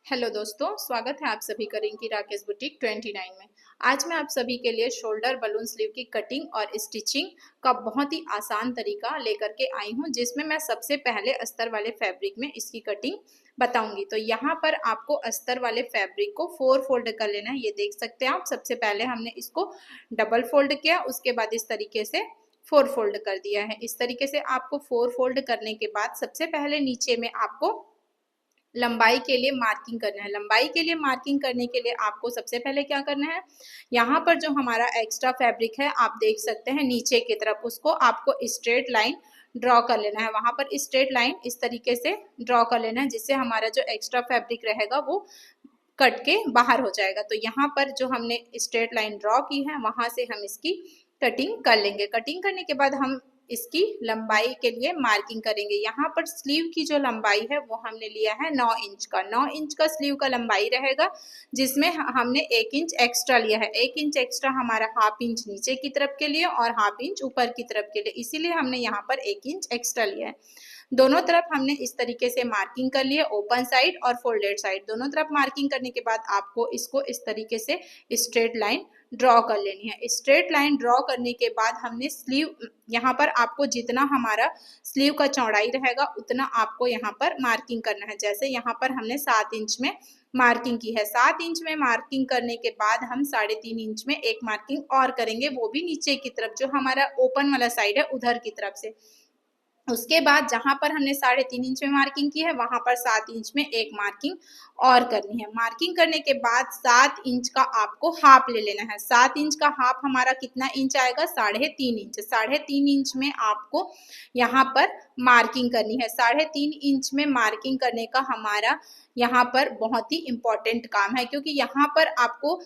Hello दोस्तों, स्वागत है आप सभी का रिंकी राकेश बुटीक 29 में। आज मैं आप सभी के लिए शोल्डर बलून स्लीव की कटिंग और स्टिचिंग का बहुत ही आसान तरीका लेकर के आई हूं, जिसमें मैं सबसे पहले अस्तर वाले फैब्रिक में इसकी कटिंग बताऊंगी। तो यहाँ पर आपको अस्तर वाले फैब्रिक को 4 फोल्ड कर लेना है। ये देख सकते हैं आप। सबसे पहले हमने इसको डबल फोल्ड किया, उसके बाद इस तरीके से 4 फोल्ड कर दिया है। इस तरीके से आपको 4 फोल्ड करने के बाद सबसे पहले नीचे में आपको लंबाई के लिए मार्किंग करना है। लंबाई के लिए मार्किंग करने के लिए आपको सबसे पहले क्या करना है, यहाँ पर जो हमारा एक्स्ट्रा फैब्रिक है आप देख सकते हैं नीचे की तरफ, उसको आपको स्ट्रेट लाइन ड्रॉ कर लेना है। वहां पर स्ट्रेट लाइन इस तरीके से ड्रॉ कर लेना है, जिससे हमारा जो एक्स्ट्रा फैब्रिक रहेगा वो कट के बाहर हो जाएगा। तो यहाँ पर जो हमने स्ट्रेट लाइन ड्रॉ की है वहां से हम इसकी कटिंग कर लेंगे। कटिंग करने के बाद हम इसकी लंबाई के लिए मार्किंग करेंगे। यहाँ पर स्लीव की जो लंबाई है वो हमने लिया है 9 इंच का। 9 इंच का स्लीव का लंबाई रहेगा, जिसमें हमने 1 इंच एक्स्ट्रा लिया है। 1 इंच एक्स्ट्रा हमारा हाफ इंच नीचे की तरफ के लिए और हाफ इंच ऊपर की तरफ के लिए, इसीलिए हमने यहाँ पर 1 इंच एक्स्ट्रा लिया है। दोनों तरफ हमने इस तरीके से मार्किंग कर लिया, ओपन साइड और फोल्डेड साइड दोनों तरफ मार्किंग करने के बाद आपको इसको इस तरीके से स्ट्रेट लाइन ड्रॉ कर लेनी है। स्ट्रेट लाइन ड्रॉ करने के बाद हमने स्लीव, यहाँ पर आपको जितना हमारा स्लीव का चौड़ाई रहेगा उतना आपको यहाँ पर मार्किंग करना है। जैसे यहाँ पर हमने 7 इंच में मार्किंग की है। 7 इंच में मार्किंग करने के बाद हम 3.5 इंच में एक मार्किंग और करेंगे, वो भी नीचे की तरफ, जो हमारा ओपन वाला साइड है उधर की तरफ से। उसके बाद जहां पर हमने 3.5 इंच में मार्किंग की है वहां पर 7 इंच में एक मार्किंग और करनी है। मार्किंग करने के बाद 7 इंच का आपको हाफ ले लेना है। 7 इंच का हाफ हमारा कितना इंच आएगा, 3.5 इंच। 3.5 इंच में आपको यहाँ पर मार्किंग करनी है। 3.5 इंच में मार्किंग करने का हमारा यहाँ पर बहुत ही इंपॉर्टेंट काम है, क्योंकि यहाँ पर आपको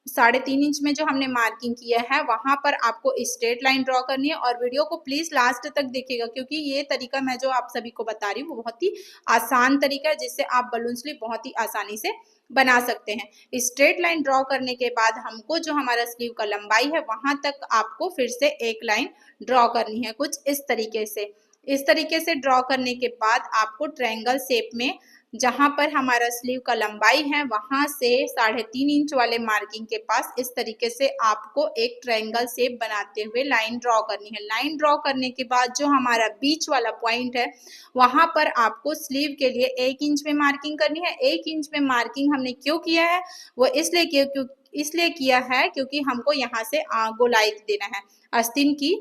3.5 इंच में जो हमने मार्किंग किया है वहां पर आपको स्ट्रेट लाइन ड्रॉ करनी है। और वीडियो को प्लीज लास्ट तक देखिएगा, क्योंकि ये तरीका मैं जो आप सभी को बता रही हूँ वो बहुत ही आसान तरीका है, जिससे आप बलून स्लीव बहुत ही आसानी से बना सकते हैं। स्ट्रेट लाइन ड्रॉ करने के बाद हमको जो हमारा स्लीव का लंबाई है वहां तक आपको फिर से एक लाइन ड्रॉ करनी है, कुछ इस तरीके से। इस तरीके से ड्रॉ करने के बाद आपको ट्रायंगल शेप में, जहां पर हमारा स्लीव का लंबाई है वहां से 3.5 इंच वाले मार्किंग के पास इस तरीके से आपको एक ट्रायंगल शेप बनाते हुए लाइन ड्रॉ करनी है। लाइन ड्रॉ करने के बाद जो हमारा बीच वाला पॉइंट है वहां पर आपको स्लीव के लिए 1 इंच में मार्किंग करनी है। 1 इंच में मार्किंग हमने क्यों किया है, वो इसलिए किया है क्योंकि हमको यहाँ से गोलाई देना है। आस्तीन की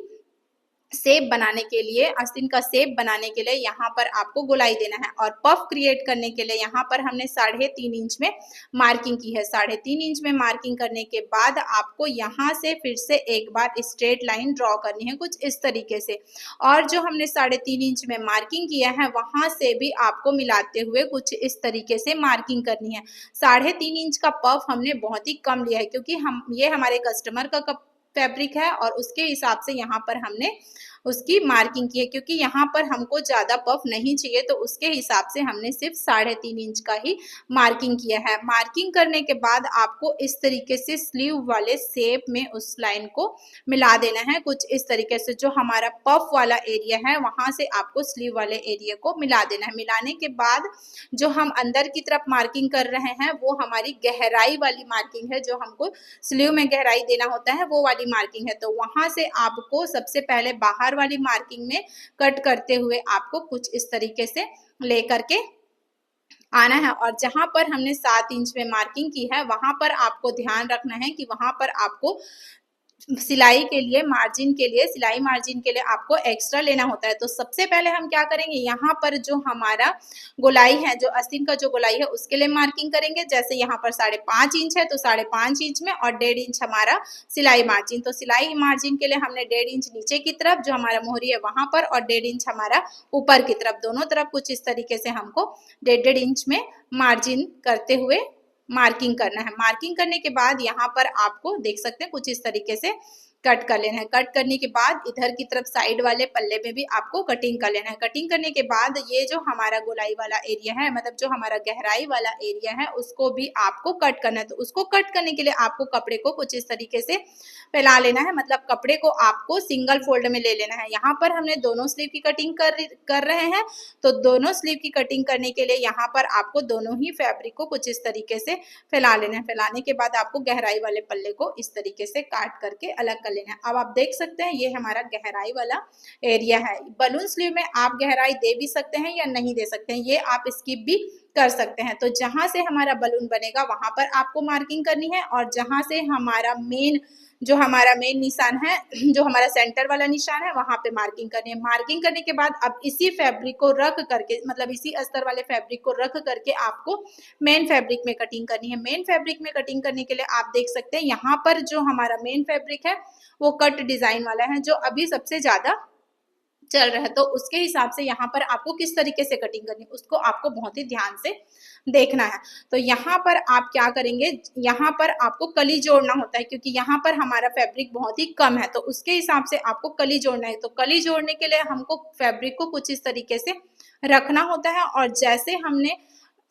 शेप बनाने के लिए, आस्तीन का शेप बनाने के लिए यहाँ पर आपको गोलाई देना है। और पफ क्रिएट करने के लिए यहाँ पर हमने 3.5 इंच में मार्किंग की है। 3.5 इंच में मार्किंग करने के बाद आपको यहाँ से फिर से एक बार स्ट्रेट लाइन ड्रॉ करनी है, कुछ इस तरीके से। और जो हमने 3.5 इंच में मार्किंग किया है वहां से भी आपको मिलाते हुए कुछ इस तरीके से मार्किंग करनी है। 3.5 इंच का पफ हमने बहुत ही कम लिया है, क्योंकि ये हमारे कस्टमर का फैब्रिक है और उसके हिसाब से यहाँ पर हमने उसकी मार्किंग की है, क्योंकि यहाँ पर हमको ज्यादा पफ नहीं चाहिए, तो उसके हिसाब से हमने सिर्फ 3.5 इंच का ही मार्किंग किया है। मार्किंग करने के बाद आपको इस तरीके से स्लीव वाले शेप में उस लाइन को मिला देना है, कुछ इस तरीके से। जो हमारा पफ वाला एरिया है वहां से आपको स्लीव वाले एरिया को मिला देना है। मिलाने के बाद जो हम अंदर की तरफ मार्किंग कर रहे हैं वो हमारी गहराई वाली मार्किंग है, जो हमको स्लीव में गहराई देना होता है वो वाली मार्किंग है। तो वहां से आपको सबसे पहले बाहर वाली मार्किंग में कट करते हुए आपको कुछ इस तरीके से लेकर के आना है। और जहां पर हमने 7 इंच में मार्किंग की है वहां पर आपको ध्यान रखना है कि वहां पर आपको सिलाई के लिए, मार्जिन के लिए, सिलाई मार्जिन के लिए आपको एक्स्ट्रा लेना होता है। तो सबसे पहले हम क्या करेंगे, यहाँ पर जो हमारा गोलाई है, जो आस्तीन का जो गोलाई है उसके लिए मार्किंग करेंगे। जैसे यहाँ पर 5.5 इंच है तो 5.5 इंच में और 1.5 इंच हमारा सिलाई मार्जिन। तो सिलाई मार्जिन के लिए हमने 1.5 इंच नीचे की तरफ जो हमारा मोहरी है वहां पर और 1.5 इंच हमारा ऊपर की तरफ, दोनों तरफ कुछ इस तरीके से हमको 1.5 इंच में मार्जिन करते हुए मार्किंग करना है। मार्किंग करने के बाद यहाँ पर आपको देख सकते हैं कुछ इस तरीके से कट कर लेना है। कट करने के बाद इधर की तरफ साइड वाले पल्ले में भी आपको कटिंग कर लेना है। कटिंग करने के बाद ये जो हमारा गोलाई वाला एरिया है, मतलब जो हमारा गहराई वाला एरिया है, उसको भी आपको कट करना है। तो उसको कट करने के लिए आपको कपड़े को कुछ इस तरीके से फैला लेना है, मतलब कपड़े को आपको सिंगल फोल्ड में ले लेना है। यहाँ पर हमने दोनों स्लीव की कटिंग कर रहे हैं, तो दोनों स्लीव की कटिंग करने के लिए यहाँ पर आपको दोनों ही फैब्रिक को कुछ इस तरीके से फैला लेना है। फैलाने के बाद आपको गहराई वाले पल्ले को इस तरीके से काट करके अलग कर लेना है। अब आप देख सकते हैं ये हमारा गहराई वाला एरिया है। बलून स्लीव में आप गहराई दे भी सकते हैं या नहीं दे सकते हैं, ये आप स्किप भी कर सकते हैं। तो जहां से हमारा बलून बनेगा वहां पर आपको मार्किंग करनी है, और जहां से हमारा मेन निशान है, जो हमारा सेंटर वाला निशान है, वहां पे मार्किंग करनी है। मार्किंग करने के बाद अब इसी फैब्रिक को रख करके, मतलब इसी अस्तर वाले फैब्रिक को रख करके आपको मेन फैब्रिक में कटिंग करनी है। मेन फैब्रिक में कटिंग करने के लिए आप देख सकते हैं यहाँ पर जो हमारा मेन फैब्रिक है वो कट डिजाइन वाला है, जो अभी सबसे ज्यादा चल रहा है। तो उसके हिसाब से यहाँ पर आपको किस तरीके से कटिंग करनी है उसको आपको बहुत ही ध्यान से देखना है। तो यहाँ पर आप क्या करेंगे, यहाँ पर आपको कली जोड़ना होता है, क्योंकि यहाँ पर हमारा फैब्रिक बहुत ही कम है, तो उसके हिसाब से आपको कली जोड़ना है। तो कली जोड़ने के लिए हमको फैब्रिक को कुछ इस तरीके से रखना होता है, और जैसे हमने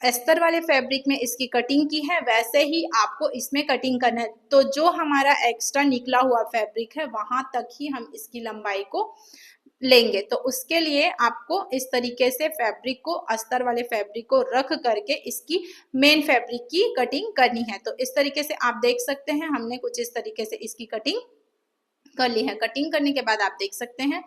अस्तर वाले फैब्रिक में इसकी कटिंग की है वैसे ही आपको इसमें कटिंग करना है। तो जो हमारा एक्स्ट्रा निकला हुआ फैब्रिक है वहां तक ही हम इसकी लंबाई को लेंगे। तो उसके लिए आपको इस तरीके से फैब्रिक को, अस्तर वाले फैब्रिक को रख करके इसकी मेन फैब्रिक की कटिंग करनी है। तो इस तरीके से आप देख सकते हैं हमने कुछ इस तरीके से इसकी कटिंग कर ली है। कटिंग करने के बाद आप देख सकते हैं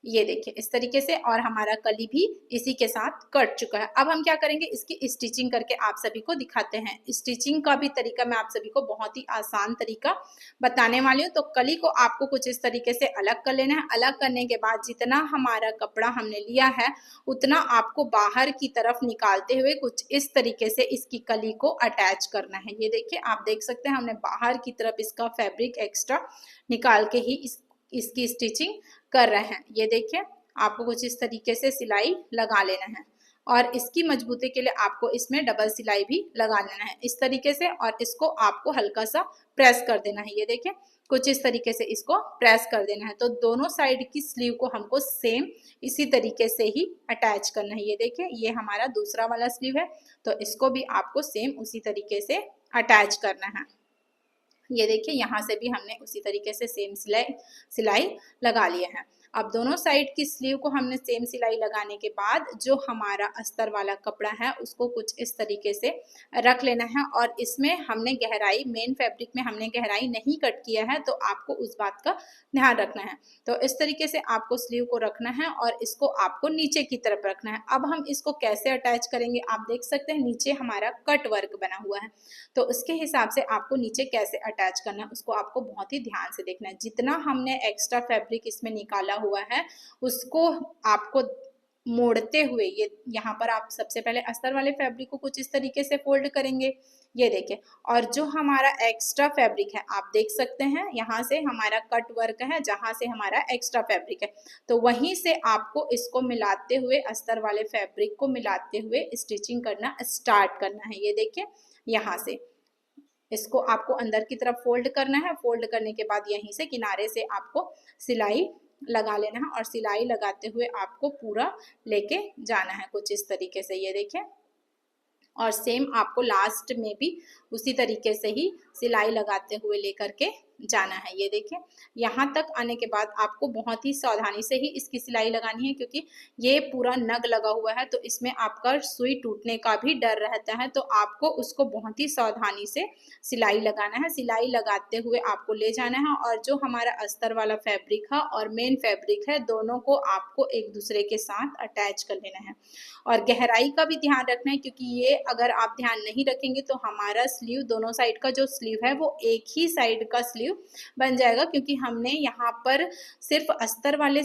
ये देखिए इस तरीके से, और हमारा कली भी इसी के साथ कट चुका है। अब हम क्या करेंगे, इसकी स्टिचिंग करके आप सभी को दिखाते हैं। स्टिचिंग का भी तरीका मैं आप सभी को बहुत ही आसान तरीका बताने वाली हूँ। तो कली को आपको कुछ इस तरीके से अलग कर लेना है। अलग करने के बाद जितना हमारा कपड़ा हमने लिया है उतना आपको बाहर की तरफ निकालते हुए कुछ इस तरीके से इसकी कली को अटैच करना है। ये देखिए आप देख सकते हैं हमने बाहर की तरफ इसका फैब्रिक एक्स्ट्रा निकाल के ही इसकी स्टिचिंग कर रहे हैं। ये देखिए आपको कुछ इस तरीके से सिलाई लगा लेना है, और इसकी मजबूती के लिए आपको इसमें डबल सिलाई भी लगा लेना है इस तरीके से, और इसको आपको हल्का सा प्रेस कर देना है। ये देखिए कुछ इस तरीके से इसको प्रेस कर देना है। तो दोनों साइड की स्लीव को हमको सेम इसी तरीके से ही अटैच करना है। ये देखिए ये हमारा दूसरा वाला स्लीव है, तो इसको भी आपको सेम उसी तरीके से अटैच करना है। ये देखिए यहाँ से भी हमने उसी तरीके से सेम सिलाई लगा लिया है। अब दोनों साइड की स्लीव को हमने सेम सिलाई लगाने के बाद जो हमारा अस्तर वाला कपड़ा है उसको कुछ इस तरीके से रख लेना है, और इसमें हमने गहराई, मेन फैब्रिक में हमने गहराई नहीं कट किया है, तो आपको उस बात का ध्यान रखना है। तो इस तरीके से आपको स्लीव को रखना है और इसको आपको नीचे की तरफ रखना है। अब हम इसको कैसे अटैच करेंगे, आप देख सकते हैं नीचे हमारा कट वर्क बना हुआ है, तो उसके हिसाब से आपको नीचे कैसे अटैच करना है उसको आपको बहुत ही ध्यान से देखना है। जितना हमने एक्स्ट्रा फैब्रिक इसमें निकाला हुआ है उसको आपको मोड़ते हुए, ये यहाँ पर आप सबसे पहले अस्तर वाले फैब्रिक को कुछ इस तरीके से फोल्ड करेंगे। ये देखिए, और जो हमारा एक्स्ट्रा फैब्रिक है आप देख सकते हैं यहाँ से हमारा कट वर्क है, जहां से हमारा एक्स्ट्रा फैब्रिक है, तो वहीं से आपको इसको मिलाते हुए, अस्तर वाले फैब्रिक को मिलाते हुए स्टिचिंग करना स्टार्ट करना है। ये देखिए यहाँ से इसको आपको अंदर की तरफ फोल्ड करना है। फोल्ड करने के बाद यहीं से किनारे से आपको सिलाई लगा लेना है, और सिलाई लगाते हुए आपको पूरा लेके जाना है कुछ इस तरीके से। ये देखिए, और सेम आपको लास्ट में भी उसी तरीके से ही सिलाई लगाते हुए लेकर के जाना है। ये देखिए यहाँ तक आने के बाद आपको बहुत ही सावधानी से ही इसकी सिलाई लगानी है, क्योंकि ये पूरा नग लगा हुआ है तो इसमें आपका सुई टूटने का भी डर रहता है, तो आपको उसको बहुत ही सावधानी से सिलाई लगाना है। सिलाई लगाते हुए आपको ले जाना है, और जो हमारा अस्तर वाला फैब्रिक है और मेन फैब्रिक है दोनों को आपको एक दूसरे के साथ अटैच कर लेना है। और गहराई का भी ध्यान रखना है, क्योंकि ये अगर आप ध्यान नहीं रखेंगे तो हमारा स्लीव, दोनों साइड का जो स्लीव है वो एक ही साइड का स्लीव बन जाएगा, क्योंकि हमने यहाँ पर सिर्फ अस्तर वाले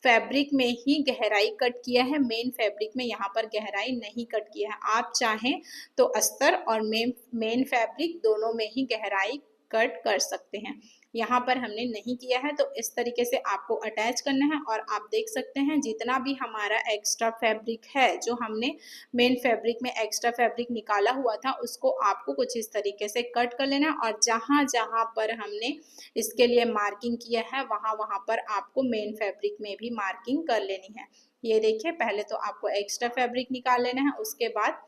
फैब्रिक में ही गहराई कट किया है, मेन फैब्रिक में यहाँ पर गहराई नहीं कट किया है। आप चाहें तो अस्तर और मेन फैब्रिक दोनों में ही गहराई कट कर सकते हैं। यहाँ पर हमने नहीं किया है। तो इस तरीके से आपको अटैच करना है और आप देख सकते हैं जितना भी हमारा एक्स्ट्रा फैब्रिक है, जो हमने मेन फैब्रिक में एक्स्ट्रा फैब्रिक निकाला हुआ था, उसको आपको कुछ इस तरीके से कट कर लेना है और जहाँ जहाँ पर हमने इसके लिए मार्किंग किया है वहाँ पर आपको मेन फैब्रिक में भी मार्किंग कर लेनी है। ये देखिए, पहले तो आपको एक्स्ट्रा फैब्रिक निकाल लेना है, उसके बाद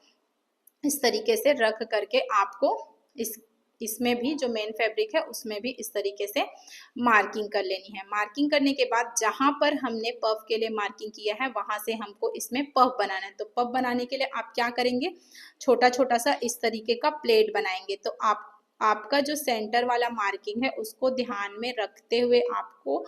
इस तरीके से रख करके आपको इसमें भी जो मेन फैब्रिक है उसमें भी इस तरीके से मार्किंग कर लेनी है। मार्किंग करने के बाद जहां पर हमने पफ के लिए मार्किंग किया है वहां से हमको इसमें पफ बनाना है। तो पफ बनाने के लिए आप क्या करेंगे, छोटा छोटा सा इस तरीके का प्लेट बनाएंगे। तो आपका जो सेंटर वाला मार्किंग है उसको ध्यान में रखते हुए आपको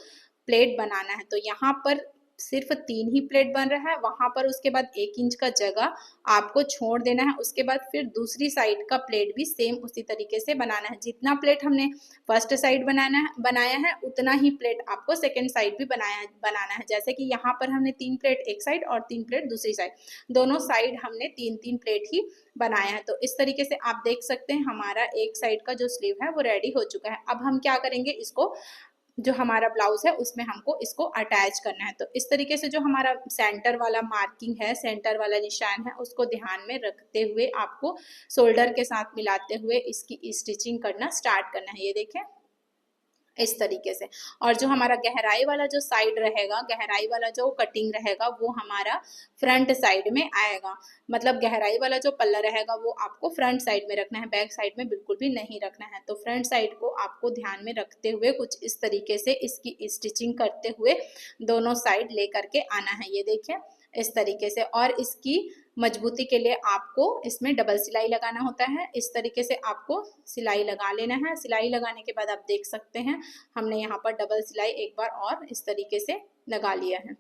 प्लेट बनाना है। तो यहाँ पर सिर्फ 3 ही प्लेट बन रहा है, वहां पर उसके बाद 1 इंच का जगह आपको छोड़ देना है। उसके बाद फिर दूसरी साइड का प्लेट भी सेम उसी तरीके से बनाना है। जितना प्लेट हमने फर्स्ट साइड बनाया है उतना ही प्लेट आपको सेकेंड साइड भी बनाना है। जैसे कि यहाँ पर हमने 3 प्लेट एक साइड और 3 प्लेट दूसरी साइड, दोनों साइड हमने 3-3 प्लेट ही बनाया है। तो इस तरीके से आप देख सकते हैं हमारा एक साइड का जो स्लीव है वो रेडी हो चुका है। अब हम क्या करेंगे, इसको जो हमारा ब्लाउज है उसमें हमको इसको अटैच करना है। तो इस तरीके से जो हमारा सेंटर वाला मार्किंग है, सेंटर वाला निशान है, उसको ध्यान में रखते हुए आपको शोल्डर के साथ मिलाते हुए इसकी स्टिचिंग करना स्टार्ट करना है। ये देखें इस तरीके से। और जो हमारा गहराई वाला जो साइड रहेगा, गहराई वाला जो कटिंग रहेगा वो हमारा फ्रंट साइड में आएगा। मतलब गहराई वाला जो पल्ला रहेगा वो आपको फ्रंट साइड में रखना है, बैक साइड में बिल्कुल भी नहीं रखना है। तो फ्रंट साइड को आपको ध्यान में रखते हुए कुछ इस तरीके से इसकी स्टिचिंग करते हुए दोनों साइड लेकर के आना है। ये देखिए इस तरीके से। और इसकी मजबूती के लिए आपको इसमें डबल सिलाई लगाना होता है। इस तरीके से आपको सिलाई लगा लेना है। सिलाई लगाने के बाद आप देख सकते हैं हमने यहाँ पर डबल सिलाई एक बार और इस तरीके से लगा लिया है।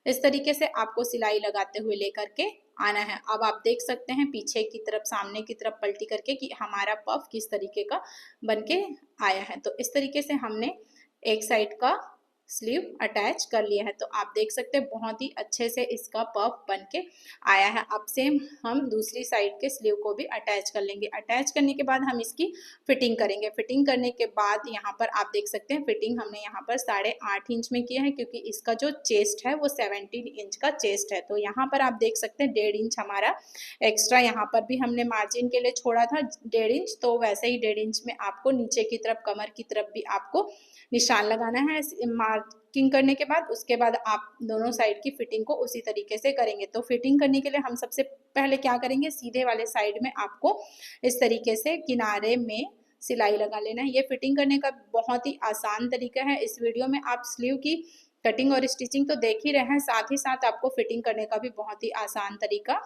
इस तरीके से आपको सिलाई लगाते हुए लेकर के आना है। अब आप देख सकते हैं पीछे की तरफ, सामने की तरफ पलटी करके कि हमारा पफ किस तरीके का बनके आया है। तो इस तरीके से हमने एक साइड का स्लीव अटैच कर लिया है। तो आप देख सकते हैं बहुत ही अच्छे से इसका पफ बन के आया है। अब सेम हम दूसरी साइड के स्लीव को भी अटैच कर लेंगे। अटैच करने के बाद हम इसकी फिटिंग करेंगे। फिटिंग करने के बाद यहाँ पर आप देख सकते हैं फिटिंग हमने यहाँ पर 8.5 इंच में किया है, क्योंकि इसका जो चेस्ट है वो 17 इंच का चेस्ट है। तो यहाँ पर आप देख सकते हैं 1.5 इंच हमारा एक्स्ट्रा यहाँ पर भी हमने मार्जिन के लिए छोड़ा था 1.5 इंच। तो वैसे ही 1.5 इंच में आपको नीचे की तरफ, कमर की तरफ भी आपको निशान लगाना है मार्किंग करने के बाद। उसके बाद आप दोनों साइड की फिटिंग को उसी तरीके से करेंगे। तो फिटिंग करने के लिए हम सबसे पहले क्या करेंगे, सीधे वाले साइड में आपको इस तरीके से किनारे में सिलाई लगा लेना है। ये फिटिंग करने का बहुत ही आसान तरीका है। इस वीडियो में आप स्लीव की कटिंग और स्टिचिंग तो देख ही रहे हैं, साथ ही साथ आपको फिटिंग करने का भी बहुत ही आसान तरीका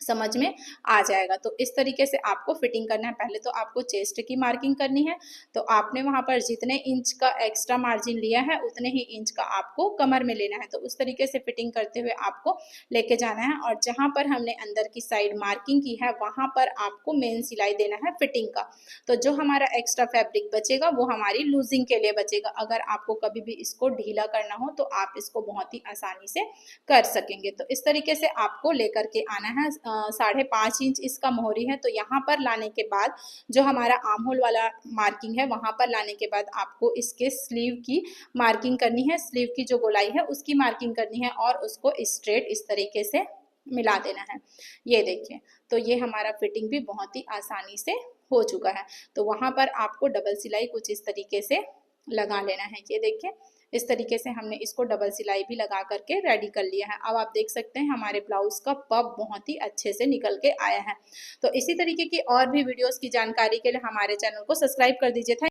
समझ में आ जाएगा। तो इस तरीके से आपको फिटिंग करना है। पहले तो आपको चेस्ट की मार्किंग करनी है। तो आपने वहां पर जितने इंच का एक्स्ट्रा मार्जिन लिया है उतने ही इंच का आपको कमर में लेना है। तो उस तरीके से फिटिंग करते हुए आपको लेके जाना है। और जहां पर हमने अंदर की साइड मार्किंग की है वहां पर आपको मेन सिलाई देना है फिटिंग का। तो जो हमारा एक्स्ट्रा फैब्रिक बचेगा वो हमारी लूजिंग के लिए बचेगा। अगर आपको कभी भी इसको ढीला करना हो तो आप इसको बहुत ही आसानी से कर सकेंगे। तो इस तरीके से आपको लेकर के आना है। 5.5 इंच इसका मोहरी है। तो यहाँ पर लाने के बाद जो हमारा आर्म होल वाला मार्किंग है वहां पर लाने के बाद आपको इसके स्लीव की मार्किंग करनी है। स्लीव की जो गोलाई है उसकी मार्किंग करनी है और उसको स्ट्रेट इस तरीके से मिला देना है। ये देखिए, तो ये हमारा फिटिंग भी बहुत ही आसानी से हो चुका है। तो वहां पर आपको डबल सिलाई कुछ इस तरीके से लगा लेना है। ये देखिए इस तरीके से हमने इसको डबल सिलाई भी लगा करके रेडी कर लिया है। अब आप देख सकते हैं हमारे ब्लाउज का पफ बहुत ही अच्छे से निकल के आया है। तो इसी तरीके की और भी वीडियोस की जानकारी के लिए हमारे चैनल को सब्सक्राइब कर दीजिए।